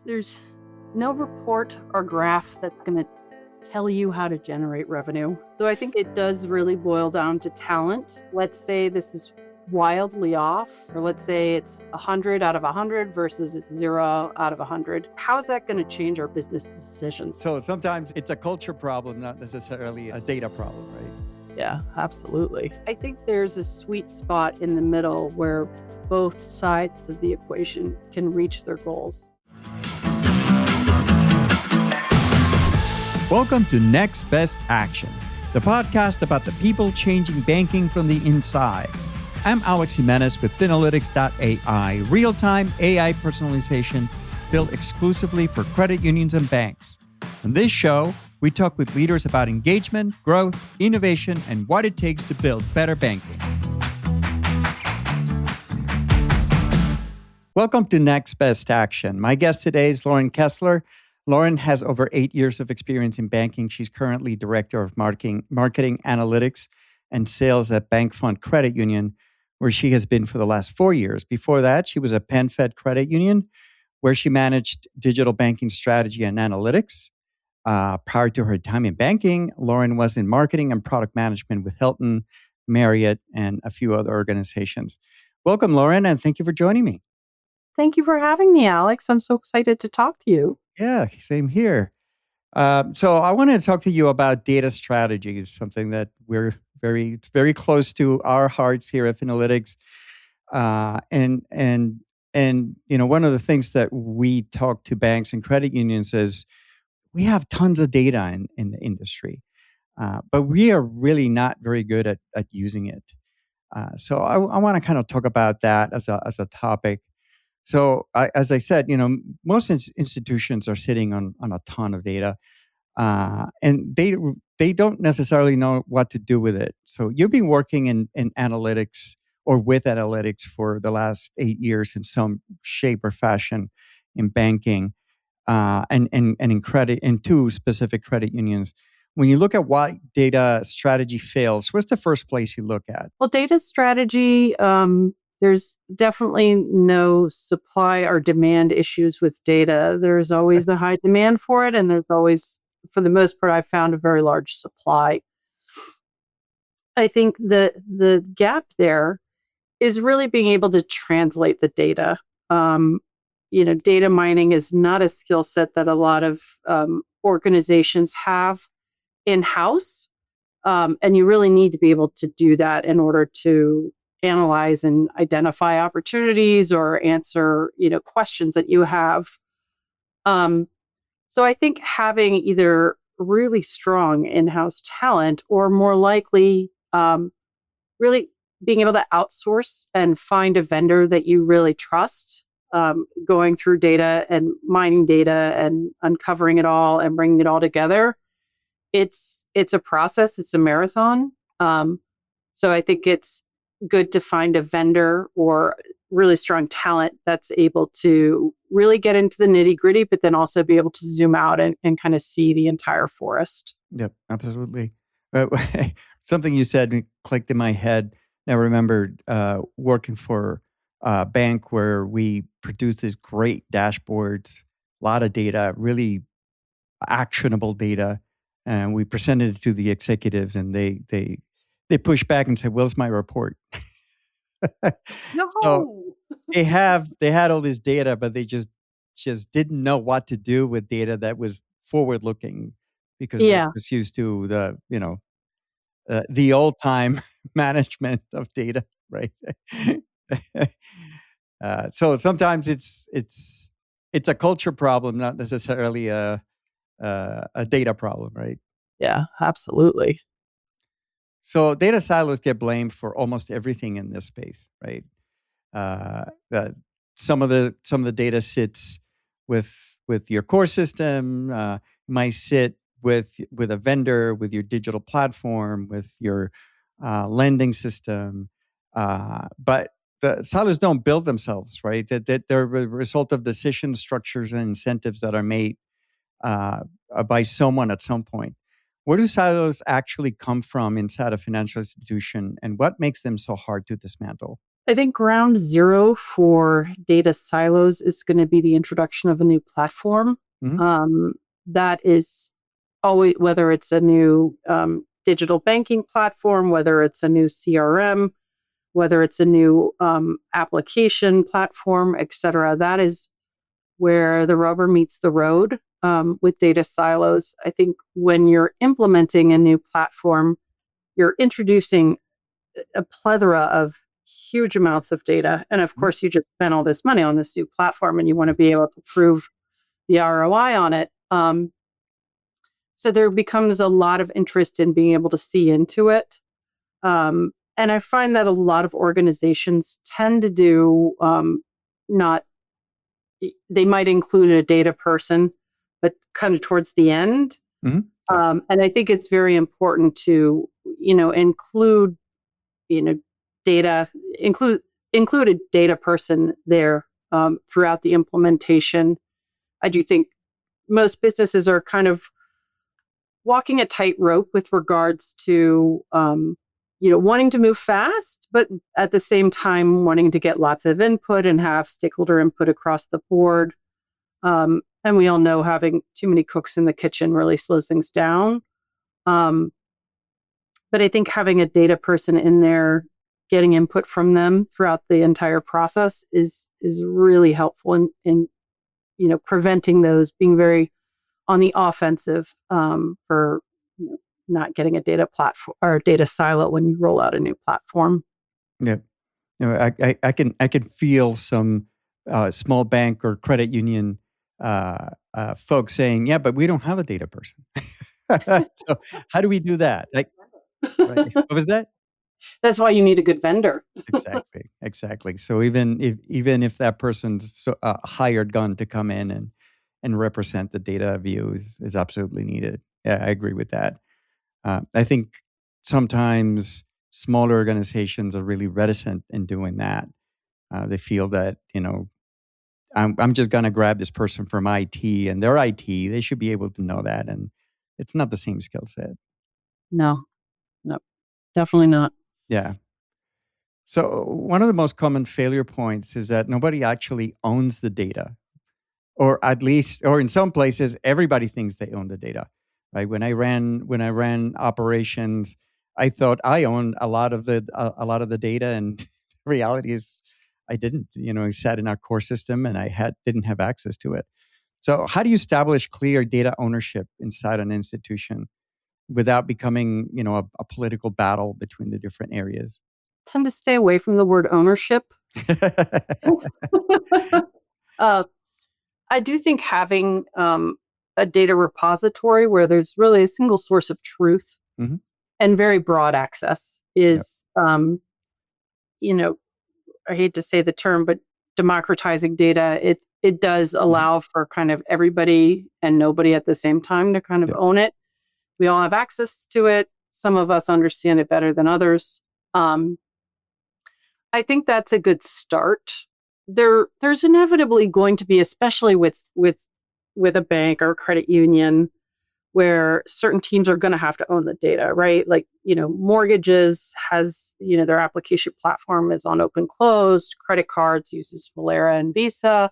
There's no report or graph that's going to tell you how to generate revenue. So I think it does really boil down to talent. Let's say this is wildly off, or let's say it's 100 out of 100 versus it's 0 out of 100. How is that going to change our business decisions? So sometimes it's a culture problem, not necessarily a data problem, right? Yeah, absolutely. I think there's a sweet spot in the middle where both sides of the equation can reach their goals. Welcome to Next Best Action, the podcast about the people changing banking from the inside. I'm Alex Jimenez with Finalytics.ai, real-time AI personalization built exclusively for credit unions and banks. On this show, we talk with leaders about engagement, growth, innovation, and what it takes to build better banking. Welcome to Next Best Action. My guest today is Lauren Kessler. Lauren has over 8 years of experience in banking. She's currently Director of Marketing Analytics and Sales at BankFont Credit Union, where she has been for the last 4 years. Before that, she was at PenFed Credit Union, where she managed digital banking strategy and analytics. Prior to her time in banking, Lauren was in marketing and product management with Hilton, Marriott, and a few other organizations. Welcome, Lauren, and thank you for joining me. Thank you for having me, Alex. I'm so excited to talk to you. Yeah, same here. So I wanted to talk to you about data strategies, something that it's very close to our hearts here at Finalytics. And one of the things that we talk to banks and credit unions is we have tons of data in the industry, but we are really not very good at using it. So I want to kind of talk about that as a topic. So as I said, most institutions are sitting on a ton of data, and they don't necessarily know what to do with it. So you've been working in analytics or with analytics for the last 8 years in some shape or fashion in banking, and in credit, in two specific credit unions. When you look at why data strategy fails, what's the first place you look at? Well, data strategy, there's definitely no supply or demand issues with data. There's always a high demand for it, and there's always, for the most part, I've found a very large supply. I think the gap there is really being able to translate the data. Data mining is not a skill set that a lot of organizations have in-house. And you really need to be able to do that in order to analyze and identify opportunities or answer, questions that you have. So I think having either really strong in-house talent or more likely really being able to outsource and find a vendor that you really trust, going through data and mining data and uncovering it all and bringing it all together. It's a process. It's a marathon. So I think it's good to find a vendor or really strong talent that's able to really get into the nitty gritty, but then also be able to zoom out and kind of see the entire forest. Yep, absolutely. Something you said clicked in my head. I remembered working for a bank where we produced these great dashboards, a lot of data, really actionable data. And we presented it to the executives, and they pushed back and said, "Where's my report?" No. So they had all this data, but they just didn't know what to do with data that was forward looking because they Yeah. were just used to the old time management of data, right? So sometimes it's a culture problem, not necessarily a data problem, right? Yeah, absolutely. So data silos get blamed for almost everything in this space, right? That some of the data sits with your core system, might sit with a vendor, with your digital platform, with your lending system, but the silos don't build themselves, right? That they're a result of decision structures and incentives that are made by someone at some point. Where do silos actually come from inside a financial institution, and what makes them so hard to dismantle? I think ground zero for data silos is going to be the introduction of a new platform. Mhm. That is always, whether it's a new digital banking platform, whether it's a new CRM, whether it's a new application platform, et cetera. That is where the rubber meets the road with data silos. I think when you're implementing a new platform, you're introducing a plethora of huge amounts of data. And of Mhm. course, you just spent all this money on this new platform and you want to be able to prove the ROI on it. So there becomes a lot of interest in being able to see into it. And I find that a lot of organizations tend to do not, they might include a data person, but kind of towards the end. Mhm. Yeah. And I think it's very important to, include, you know, data, include include a data person there throughout the implementation. I do think most businesses are kind of walking a tightrope with regards to wanting to move fast, but at the same time wanting to get lots of input and have stakeholder input across the board. And we all know having too many cooks in the kitchen really slows things down. Um, but I think having a data person in there, getting input from them throughout the entire process is really helpful in preventing those, being very on the offensive for not getting a data platform or data silo when you roll out a new platform. Yeah. I can feel some small bank or credit union folks saying, "Yeah, but we don't have a data person." So how do we do that? Like, right? What was that? That's why you need a good vendor. Exactly, exactly. So even if that person's a hired gun to come in and represent the data view is absolutely needed. Yeah, I agree with that. I think sometimes smaller organizations are really reticent in doing that. They feel that I'm just going to grab this person from IT and their IT. They should be able to know that, and it's not the same skill set. No, no, definitely not. Yeah. So one of the most common failure points is that nobody actually owns the data, or at least, or in some places, everybody thinks they own the data. Right? When I ran operations, I thought I owned a lot of the data, and the reality is, I didn't. It sat in our core system, and didn't have access to it. So, how do you establish clear data ownership inside an institution without becoming, a political battle between the different areas? Tend to stay away from the word ownership. uh, I do think having a data repository where there's really a single source of truth Mhm. and very broad access Yep. is, you know, I hate to say the term, but democratizing data. It does Mhm. allow for kind of everybody and nobody at the same time to kind of Yep. own it. We all have access to it. Some of us understand it better than others. Um, I think that's a good start. There's inevitably going to be, especially with a bank or a credit union, where certain teams are going to have to own the data, right? Like, mortgages has, their application platform is on open closed, credit cards uses Valera and Visa,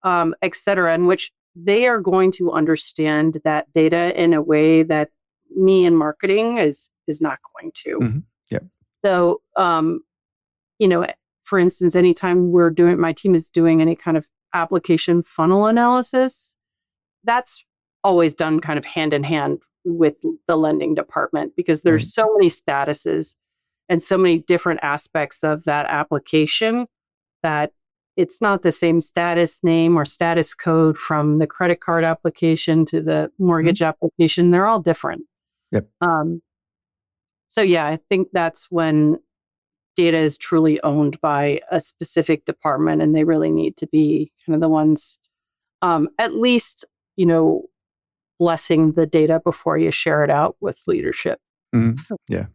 et cetera, in which they are going to understand that data in a way that me in marketing is not going to. Mhm. Yep. So, you know, for instance, anytime my team is doing any kind of application funnel analysis, that's always done kind of hand in hand with the lending department because Right. there's so many statuses and so many different aspects of that application that it's not the same status name or status code from the credit card application to the Mhm. mortgage application. They're all different. Yep. Um, so yeah, I think that's when data is truly owned by a specific department and they really need to be kind of the ones at least, you know, blessing the data before you share it out with leadership. Mhm. Yeah.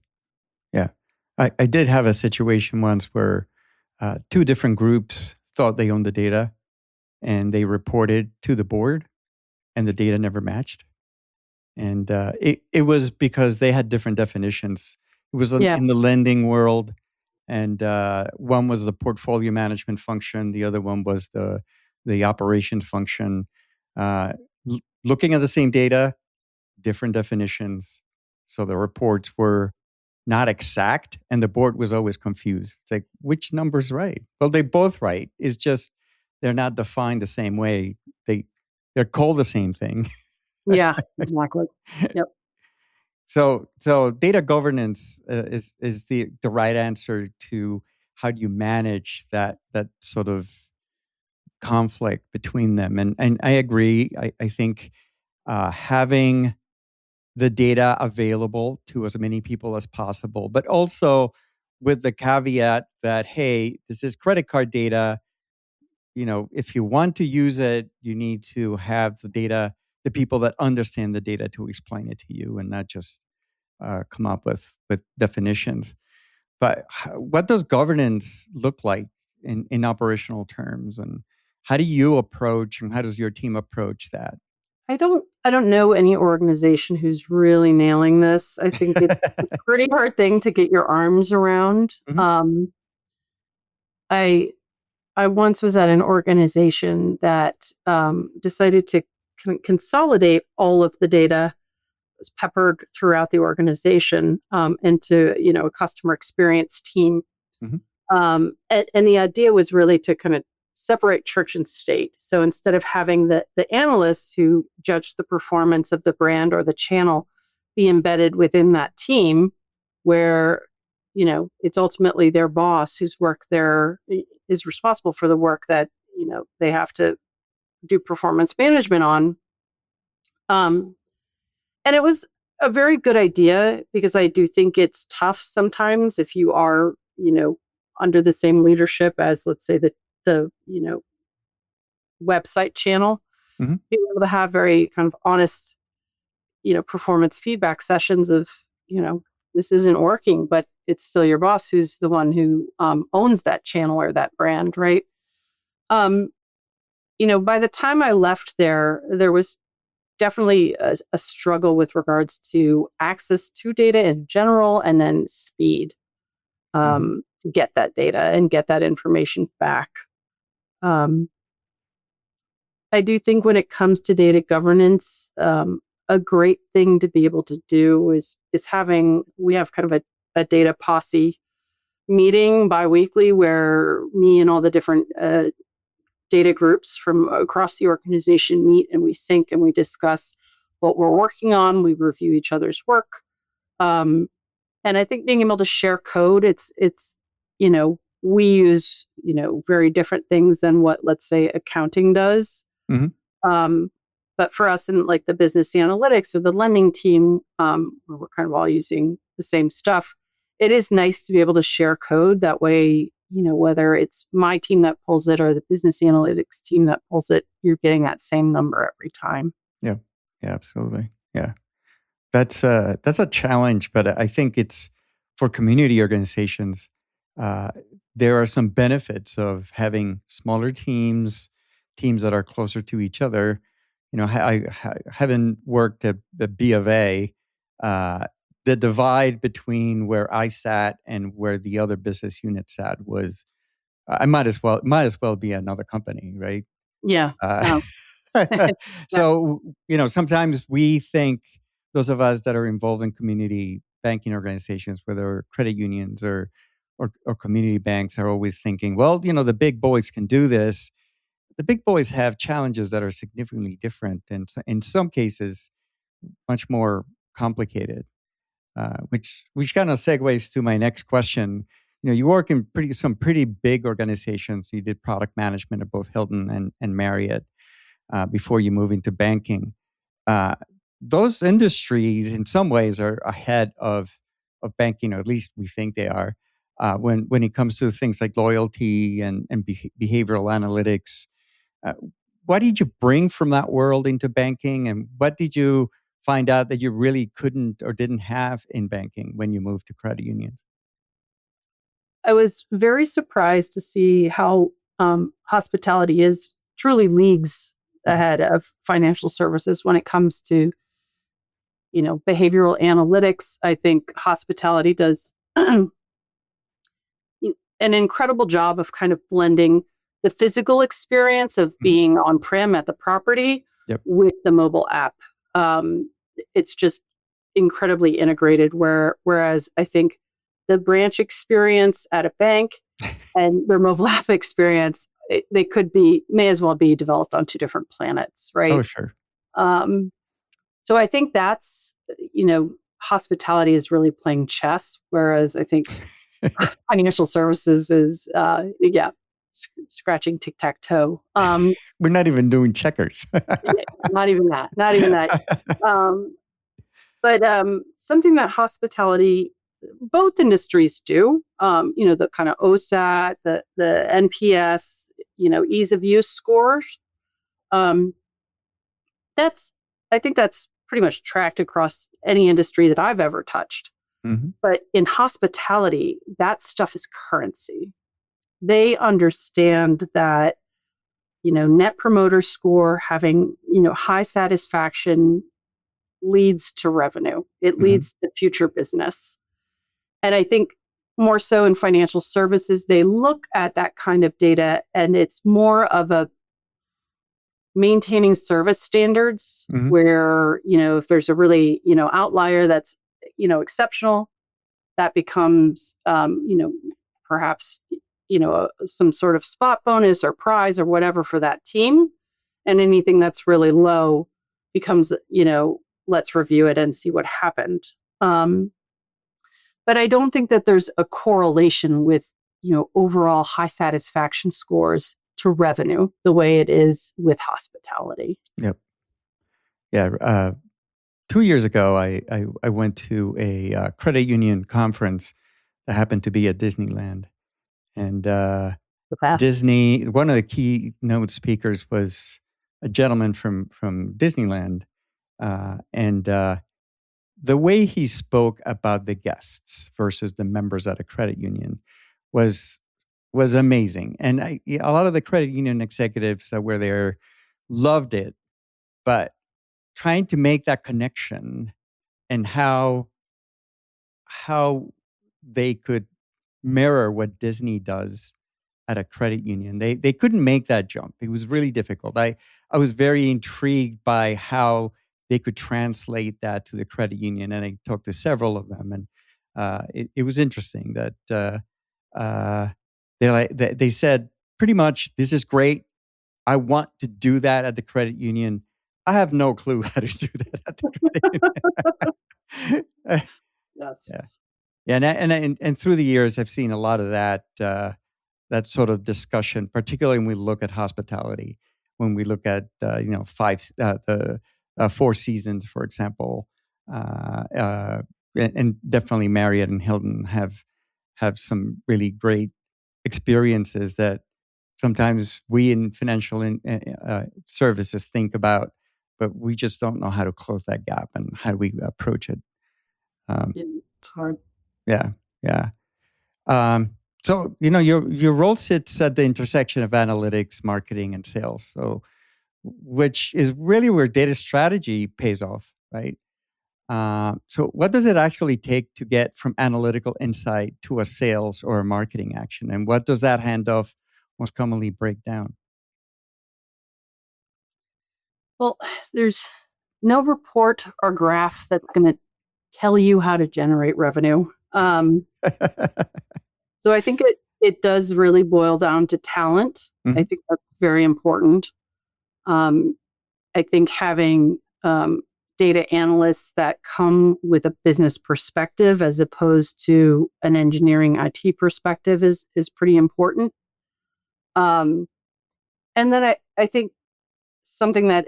Yeah. I did have a situation once where two different groups thought they owned the data, and they reported to the board, and the data never matched. And it was because they had different definitions. It was Yeah. in the lending world, and one was the portfolio management function, the other one was the operations function. Looking at the same data, different definitions. So the reports were not exact, and the board was always confused. It's like, which number's right? Well, they both right. It's just they're not defined the same way. They're called the same thing. Yeah, exactly. Yep. So data governance is the right answer to how do you manage that sort of conflict between them. And I agree. I think having the data available to as many people as possible, but also with the caveat that, hey, this is credit card data. If you want to use it, you need to have the data, the people that understand the data to explain it to you, and not just come up with definitions. But what does governance look like in operational terms, and how do you approach, and how does your team approach that? I don't know any organization who's really nailing this. I think it's a pretty hard thing to get your arms around. Mhm. I I once was at an organization that decided to consolidate all of the data was peppered throughout the organization into a customer experience team. Mhm. And the idea was really to kind of separate church and state. So instead of having the analysts who judge the performance of the brand or the channel be embedded within that team, where it's ultimately their boss whose work there is responsible for the work that they have to do performance management on. Um, and it was a very good idea because I do think it's tough sometimes if you are, under the same leadership as, let's say, the website channel, Mhm. being able to have very kind of honest, performance feedback sessions of, this isn't working, but it's still your boss who's the one who owns that channel or that brand, right? Um, by the time I left there was definitely a struggle with regards to access to data in general and then speed Mhm. to get that data and get that information back. Um, I do think when it comes to data governance, a great thing to be able to do is having we have kind of a data posse meeting biweekly where me and all the different data groups from across the organization meet and we sync and we discuss what we're working on. We review each other's work. Um, and I think being able to share code, we use, very different things than what, let's say, accounting does. Mhm. Um, but for us in like the business analytics or the lending team, where we're kind of all using the same stuff, it is nice to be able to share code. That way, whether it's my team that pulls it or the business analytics team that pulls it, you're getting that same number every time. Yeah. Yeah, absolutely. Yeah. That's a challenge, but I think it's for community organizations. Uh, there are some benefits of having smaller teams that are closer to each other. Having worked at B of A, uh, the divide between where I sat and where the other business unit sat was I might as well be another company, right? Yeah. Uh, Oh, yeah. so, sometimes we think, those of us that are involved in community banking organizations, whether credit unions or community banks, are always thinking, well, the big boys can do this. The big boys have challenges that are significantly different, and in some cases, much more complicated. Which kind of segues to my next question. You work in some pretty big organizations. You did product management at both Hilton and Marriott before you move into banking. Uh, those industries, in some ways, are ahead of banking, or at least we think they are, when it comes to things like loyalty and behavioral analytics. Uh, what did you bring from that world into banking, and what did you find out that you really couldn't or didn't have in banking when you moved to credit unions? I was very surprised to see how hospitality is truly leagues Mhm. ahead of financial services when it comes to, behavioral analytics. I think hospitality does, an incredible job of kind of blending the physical experience of being on-prem at the property Yep. with the mobile app. It's just incredibly integrated, whereas I think the branch experience at a bank and their mobile app experience, they may as well be developed on two different planets, right? Oh, sure. So I think that's, hospitality is really playing chess, whereas I think financial services is, scratching tic-tac-toe. We're not even doing checkers. Not even that. But something that hospitality, both industries do, the kind of OSAT, the NPS, ease of use scores. I think that's pretty much tracked across any industry that I've ever touched. Mm-hmm. But in hospitality, that stuff is currency. They understand that, net promoter score, having, high satisfaction leads to revenue. It leads to future business. And I think more so in financial services, they look at that kind of data and it's more of a maintaining service standards where, if there's a really, outlier that's, exceptional, that becomes, perhaps, some sort of spot bonus or prize or whatever for that team. And anything that's really low becomes, let's review it and see what happened. But I don't think that there's a correlation with, overall high satisfaction scores to revenue the way it is with hospitality. Yep. Yeah. 2 years ago, I went to a credit union conference that happened to be at Disneyland. And Disney, one of the keynote speakers was a gentleman from Disneyland. And the way he spoke about the guests versus the members at a credit union was amazing. And a lot of the credit union executives that were there loved it, but trying to make that connection and how they could mirror what Disney does at a credit union. They couldn't make that jump. It was really difficult. I was very intrigued by how they could translate that to the credit union, and I talked to several of them, and it was interesting that they said pretty much, "This is great. I want to do that at the credit union. I have no clue how to do that at the credit union." Yes. Yeah, and through the years, I've seen a lot of that sort of discussion, particularly when we look at hospitality, when we look at the Four Seasons, for example, and definitely Marriott and Hilton have some really great experiences that sometimes we in financial services think about, but we just don't know how to close that gap and how do we approach it. It's hard. Yeah. So, your role sits at the intersection of analytics, marketing, and sales. So, which is really where data strategy pays off, right? So, what does it actually take to get from analytical insight to a sales or a marketing action? And what does that handoff most commonly break down? Well, there's no report or graph that's going to tell you how to generate revenue. So I think it does really boil down to talent. I think that's very important. I think having data analysts that come with a business perspective as opposed to an engineering IT perspective is pretty important. And then I think something that,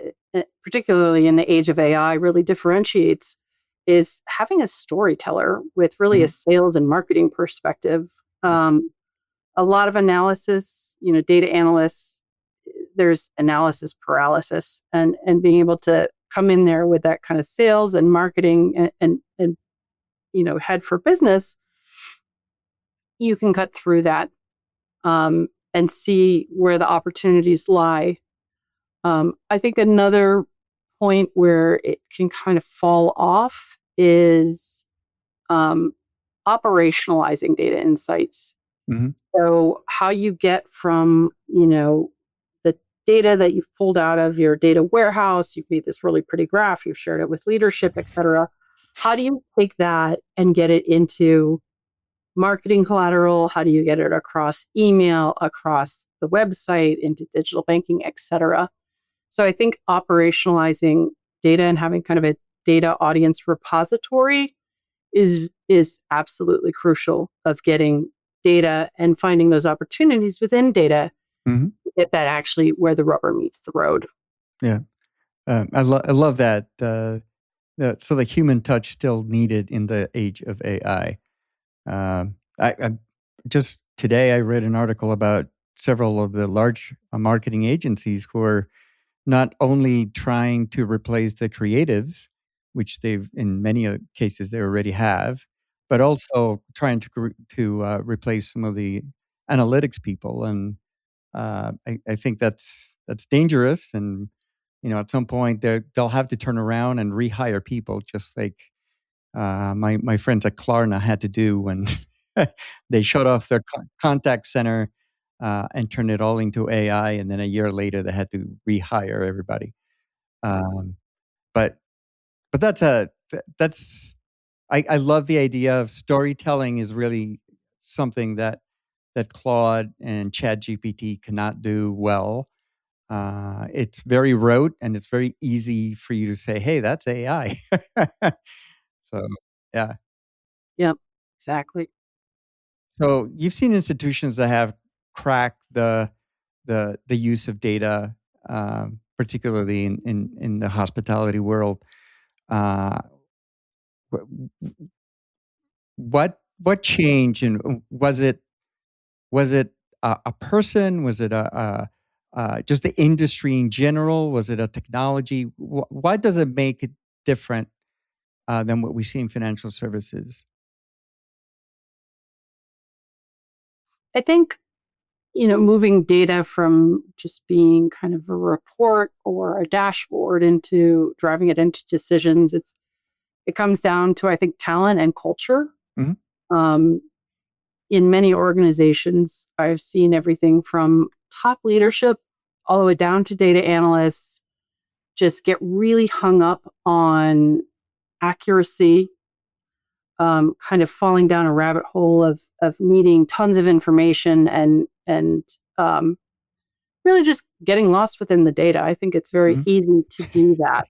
particularly in the age of AI, really differentiates is having a storyteller with really a sales and marketing perspective. A lot of analysis, data analysts, there's analysis paralysis, and being able to come in there with that kind of sales and marketing and head for business, you can cut through that and see where the opportunities lie. I think another point where it can kind of fall off is operationalizing data insights. Mhm. So how you get from, the data that you've pulled out of your data warehouse, you've made this really pretty graph, you've shared it with leadership, et cetera. How do you take that and get it into marketing collateral? How do you get it across email, across the website, into digital banking, et cetera? So I think operationalizing data and having kind of a data audience repository is absolutely crucial of getting data and finding those opportunities within data Mhm. that actually where the rubber meets the road. Yeah. I love that. So the human touch still needed in the age of AI. I just today I read an article about several of the large marketing agencies who are not only trying to replace the creatives, which they've in many cases they already have, but also trying to replace some of the analytics people. And I think that's dangerous. And at some point they'll have to turn around and rehire people, just like my friends at Klarna had to do when they shut off their contact center and turned it all into AI, and then a year later they had to rehire everybody. Um, but but that's I love the idea of storytelling is really something that Claude and ChatGPT cannot do well. It's very rote and it's very easy for you to say, "Hey, that's AI." So yeah. Yep, exactly. So you've seen institutions that have cracked the use of data, particularly in the hospitality world. Uh, wh- what changed, and was it a person? Was it just the industry in general? Was it a technology? Why does it make it different than what we see in financial services? I think, moving data from just being kind of a report or a dashboard into driving it into decisions, it comes down to, I think, talent and culture. Hmm. Um, in many organizations, I've seen everything from top leadership all the way down to data analysts just get really hung up on accuracy, kind of falling down a rabbit hole of needing tons of information and really just getting lost within the data. I think it's very Hmm. easy to do that.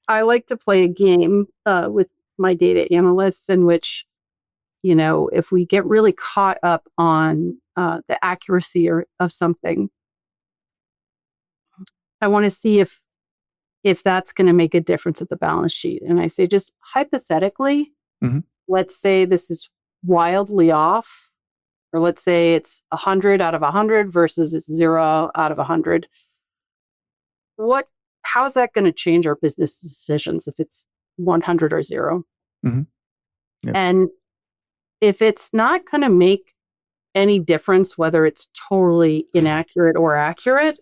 I like to play a game with my data analysts in which, if we get really caught up on the accuracy of something, I want to see if that's going to make a difference at the balance sheet. And I say, just hypothetically, Hmm. let's say this is wildly off, or let's say it's 100 out of 100 versus it's 0 out of 100. What, how is that going to change our business decisions if it's 100 or 0? Hmm. Yep. And if it's not going to make any difference whether it's totally inaccurate or accurate,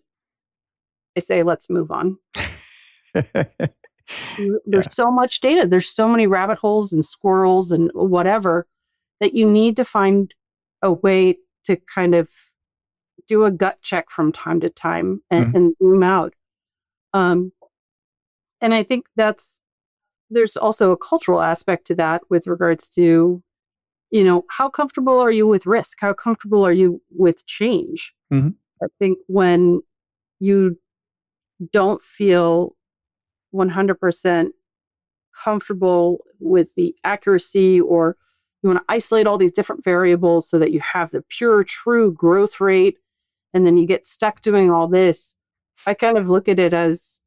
I say let's move on. Yeah. There's so much data, there's so many rabbit holes and squirrels and whatever that you need to find a way to kind of do a gut check from time to time Mhm. and zoom out. Um, and I think there's also a cultural aspect to that with regards to, how comfortable are you with risk? How comfortable are you with change? Mhm. I think when you don't feel 100% comfortable with the accuracy, or you want to isolate all these different variables so that you have the pure, true growth rate, and then you get stuck doing all this, I kind of look at it as,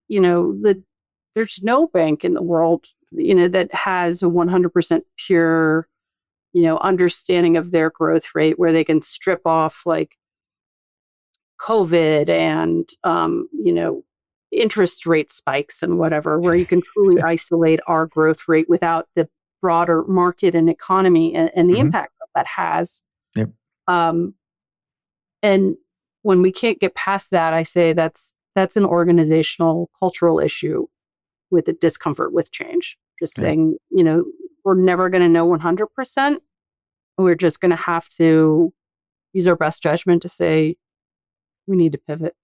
there's no bank in the world, that has a 100% pure, understanding of their growth rate where they can strip off like COVID and, interest rate spikes and whatever, where you can truly isolate our growth rate without the broader market and economy and the Mhm. impact that that has. Yep. Um, and when we can't get past that, I say that's an organizational cultural issue with the discomfort with change. Just Yeah. saying, we're never going to know 100%, we're just going to have to use our best judgment to say we need to pivot.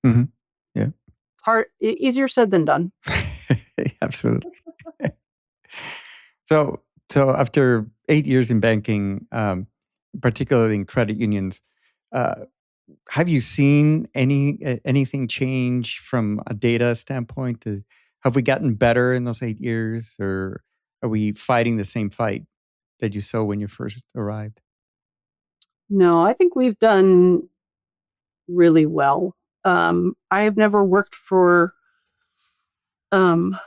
Mm-hmm. Yeah. It's hard, easier said than done. Absolutely. So after 8 years in banking, particularly in credit unions, have you seen anything change from a data standpoint? Have we gotten better in those 8 years, or are we fighting the same fight that you saw when you first arrived? No, I think we've done really well. I have never worked for um,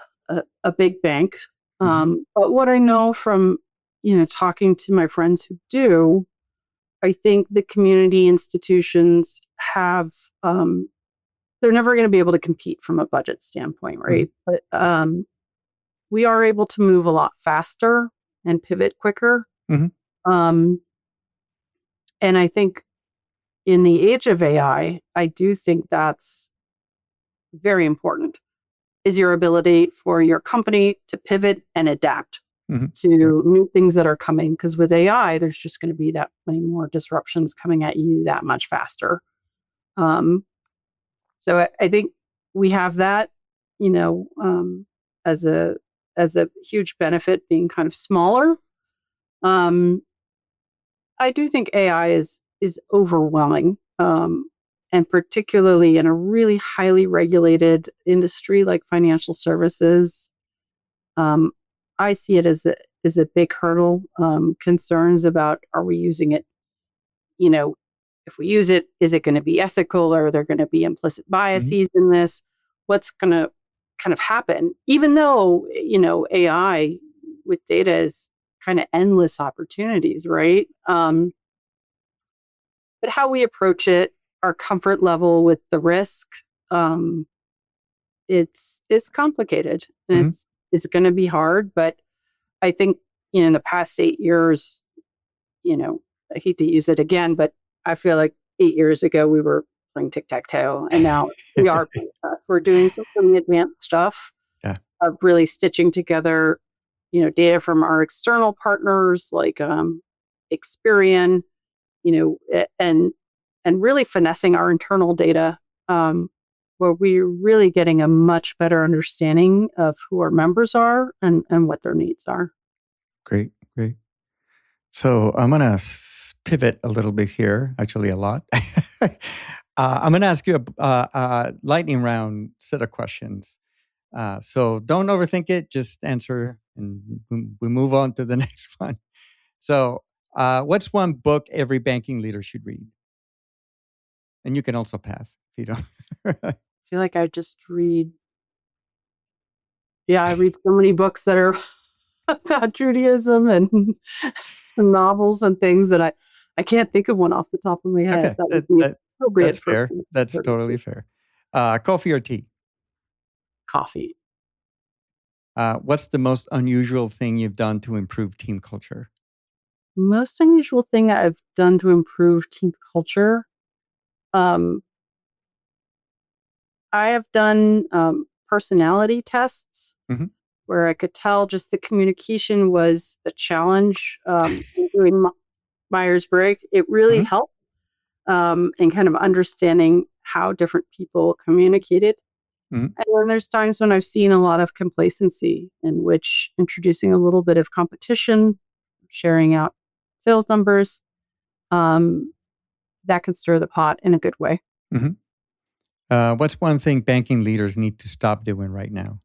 a big bank, Mm-hmm. but what I know from talking to my friends who do, I think the community institutions have they're never going to be able to compete from a budget standpoint, Mm-hmm. right? But we are able to move a lot faster and pivot quicker. Mm-hmm. Um, and I think in the age of I do think that's very important is your ability for your company to pivot and adapt Mm-hmm. to Yep. new things that are coming. Because with AI, there's just going to be that many more disruptions coming at you that much faster. Um, so I think we have that, you know, um, as a huge benefit being kind of smaller. Um, I do think AI is overwhelming, and particularly in a really highly regulated industry like financial services. Um, I see it as a big hurdle. Concerns about are we using it? You know, if we use it, is it going to be ethical? Or are there going to be implicit Mm-hmm. biases in this? What's going to kind of happen? Even though AI with data is kind of endless opportunities, right? But how we approach it, our comfort level with the risk, um, it's complicated and Mm-hmm. it's going to be hard. But I think in the past 8 years, you know, I hate to use it again, but I feel like 8 years ago we were playing tic tac toe, and now we are playing chess. We're doing some really advanced stuff Yeah. of really stitching together, data from our external partners like Experian, and really finessing our internal data, where we're really getting a much better understanding of who our members are and what their needs are. Great. Great. So I'm going to pivot a little bit here, actually a lot. I'm going to ask you a lightning round set of questions. So don't overthink it. Just answer, and we move on to the next one. So, what's one book every banking leader should read? And you can also pass if you don't. I feel like I read so many books that are about Judaism and some novels and things that I can't think of one off the top of my head Okay, that would be that's appropriate for fair. That's totally fair. Coffee or tea? coffee. What's the most unusual thing you've done to improve team culture? Most unusual thing I've done to improve team culture. Um, I have done personality tests Hmm. where I could tell just the communication was a challenge in doing Myers Briggs. It really Hmm. helped in kind of understanding how different people communicated. Hmm. And then there's times when I've seen a lot of complacency in which introducing a little bit of competition, sharing out sales numbers, um, that can stir the pot in a good way. Hmm. What's one thing banking leaders need to stop doing right now?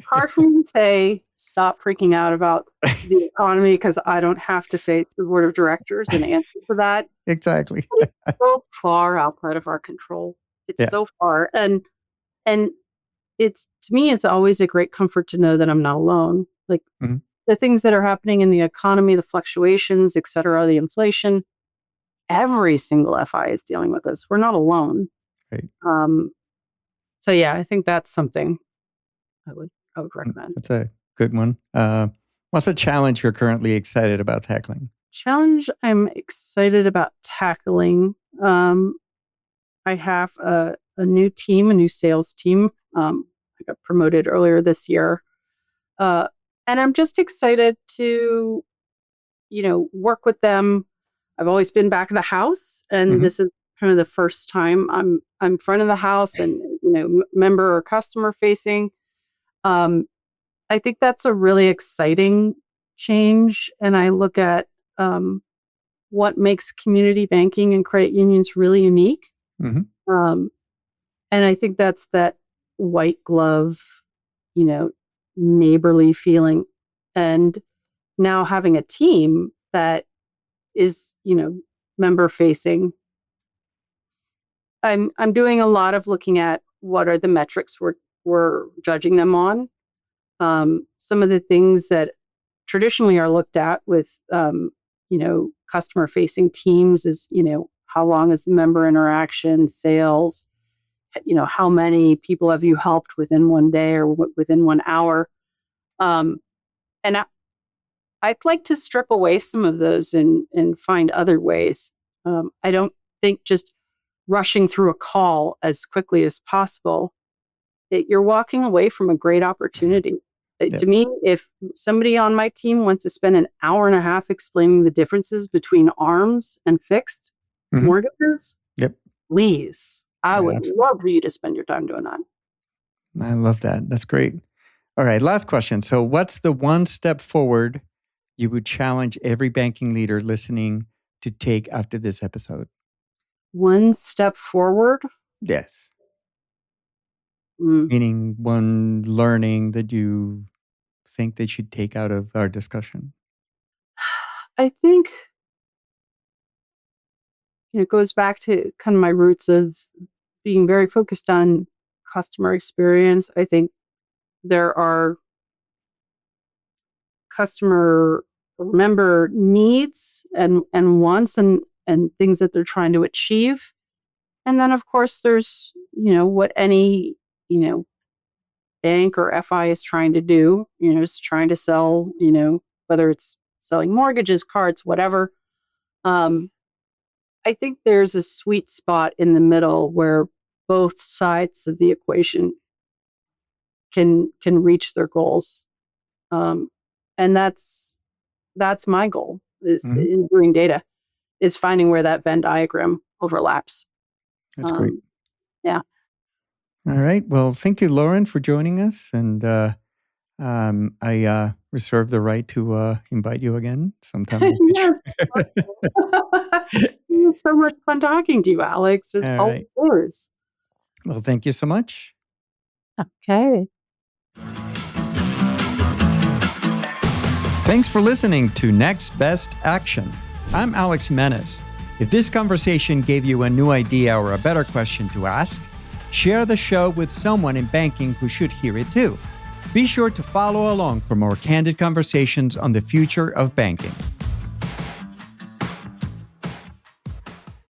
Hard for me to say, stop freaking out about the economy because I don't have to face the board of directors and answer to that. Exactly. But it's so far outside of our control. It's Yeah. so far. And it's to me, it's always a great comfort to know that I'm not alone. Like Hmm. the things that are happening in the economy, the fluctuations, et cetera, the inflation, every single FI is dealing with this. We're not alone. Right. Um, so yeah, I think that's something I would recommend. That's a good one. What's a challenge you're currently excited about tackling? Challenge I'm excited about tackling. Um, I have a new team, a new sales team. I got promoted earlier this year. Uh, and I'm just excited to, work with them I've always been back of the house, and this is kind of the first time I'm front of the house and member or customer facing. I think that's a really exciting change, and I look at what makes community banking and credit unions really unique. Um, and I think that's that white glove, neighborly feeling. And now having a team that is, member facing, I'm doing a lot of looking at what are the metrics we're judging them on. Some of the things that traditionally are looked at with customer facing teams is how long is the member interaction, sales, how many people have you helped within one day or within 1 hour. And I'd like to strip away some of those and find other ways. I don't think just rushing through a call as quickly as possible, you're walking away from a great opportunity. To me, if somebody on my team wants to spend an hour and a half explaining the differences between ARMs and fixed mortgages, please, I would love for you to spend your time doing that. I love that. That's great. All right, last question. So what's the one step forward you would challenge every banking leader listening to take after this episode? One step forward? Yes. Meaning one learning that you think they should take out of our discussion. I think it goes back to kind of my roots of being very focused on customer experience. I think there are customer member needs and wants and things that they're trying to achieve. And then of course there's, what any, bank or FI is trying to do, is trying to sell, whether it's selling mortgages, cards, whatever. I think there's a sweet spot in the middle where both sides of the equation can reach their goals. And that's my goal is in doing data, is finding where that Venn diagram overlaps. That's great. Yeah. All right. Well, thank you, Lauren, for joining us. And I reserve the right to invite you again sometime in the future. It's so much fun talking to you, Alex. It's all yours. Well, thank you so much. Okay. Thanks for listening to Next Best Action. I'm Alex Jimenez. If this conversation gave you a new idea or a better question to ask, share the show with someone in banking who should hear it too. Be sure to follow along for more candid conversations on the future of banking.